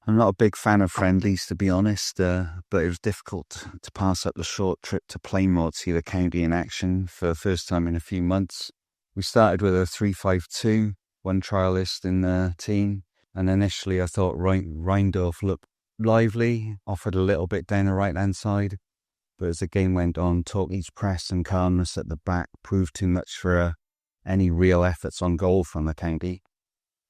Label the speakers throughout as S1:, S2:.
S1: I'm not a big fan of friendlies, to be honest, but it was difficult to pass up the short trip to Plaimoor to see the county in action for the first time in a few months. We started with a 3-5-2, one trialist in the team, and initially I thought Reindorf looked lively, offered a little bit down the right-hand side, but as the game went on, Torquay's press and calmness at the back proved too much for any real efforts on goal from the county.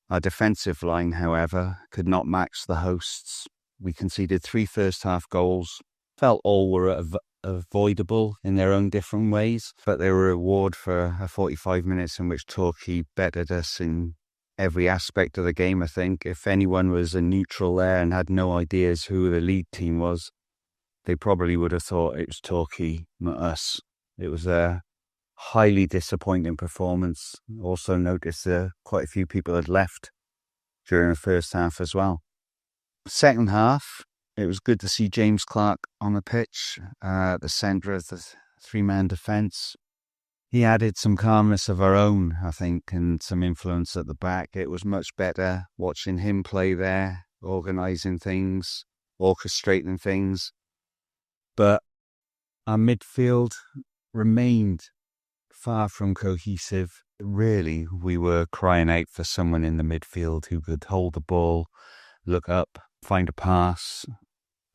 S1: Our defensive line, however, could not match the hosts. We conceded 3 first-half goals, felt all were avoidable in their own different ways, but they were a reward for a 45 minutes in which Torquay bettered us in every aspect of the game, I think. If anyone was a neutral there and had no ideas who the lead team was, they probably would have thought it was Torquay, not us. It was a highly disappointing performance. Also noticed quite a few people had left during the first half as well. Second half, it was good to see James Clark on the pitch, the centre of the 3-man defence. He added some calmness of our own, I think, and some influence at the back. It was much better watching him play there, organising things, orchestrating things. But our midfield remained far from cohesive. Really, we were crying out for someone in the midfield who could hold the ball, look up, find a pass.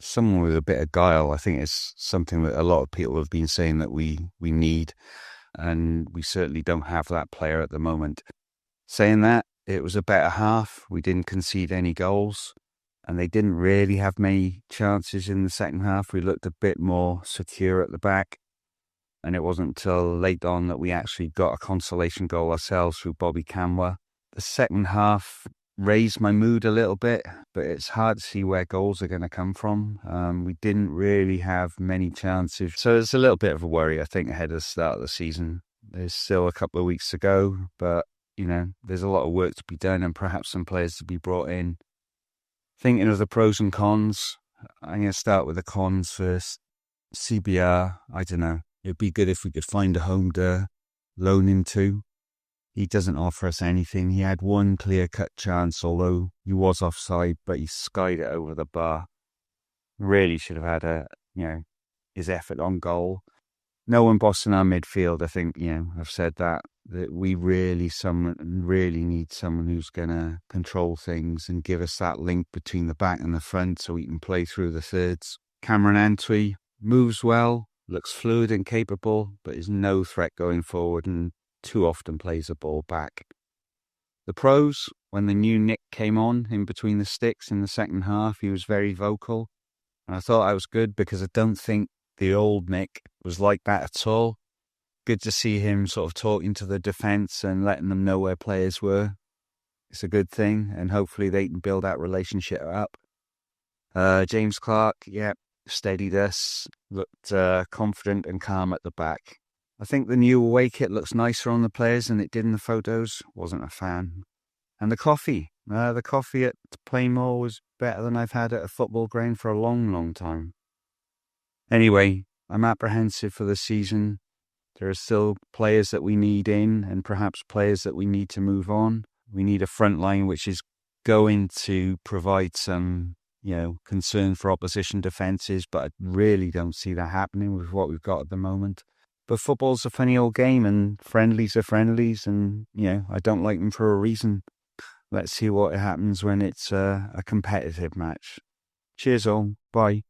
S1: Someone with a bit of guile. I think it's something that a lot of people have been saying that we need, and we certainly don't have that player at the moment. Saying that, it was a better half. We didn't concede any goals, and they didn't really have many chances in the second half. We looked a bit more secure at the back. And it wasn't until late on that we actually got a consolation goal ourselves through Bobby Camwa. The second half raised my mood a little bit, but it's hard to see where goals are going to come from. We didn't really have many chances. So it's a little bit of a worry, I think, ahead of the start of the season. There's still a couple of weeks to go, but, there's a lot of work to be done and perhaps some players to be brought in. Thinking of the pros and cons, I'm going to start with the cons first. CBR, I don't know. It'd be good if we could find a home to loan him to. He doesn't offer us anything. He had one clear-cut chance, although he was offside, but he skied it over the bar. Really should have had his effort on goal. No one bossing our midfield, I think, I've said that we really need someone who's going to control things and give us that link between the back and the front so we can play through the thirds. Cameron Antwi moves well, looks fluid and capable, but is no threat going forward and too often plays the ball back. The pros, when the new Nick came on in between the sticks in the second half, he was very vocal. And I thought I was good because I don't think the old Nick was like that at all. Good to see him sort of talking to the defence and letting them know where players were. It's a good thing, and hopefully they can build that relationship up. James Clark, steadied us, looked confident and calm at the back. I think the new away kit looks nicer on the players than it did in the photos. Wasn't a fan. And the coffee at Plaimoor was better than I've had at a football ground for a long, long time. Anyway, I'm apprehensive for the season. There are still players that we need in and perhaps players that we need to move on. We need a front line which is going to provide some concern for opposition defences, but I really don't see that happening with what we've got at the moment. But football's a funny old game, and friendlies are friendlies, and, I don't like them for a reason. Let's see what happens when it's a competitive match. Cheers all. Bye.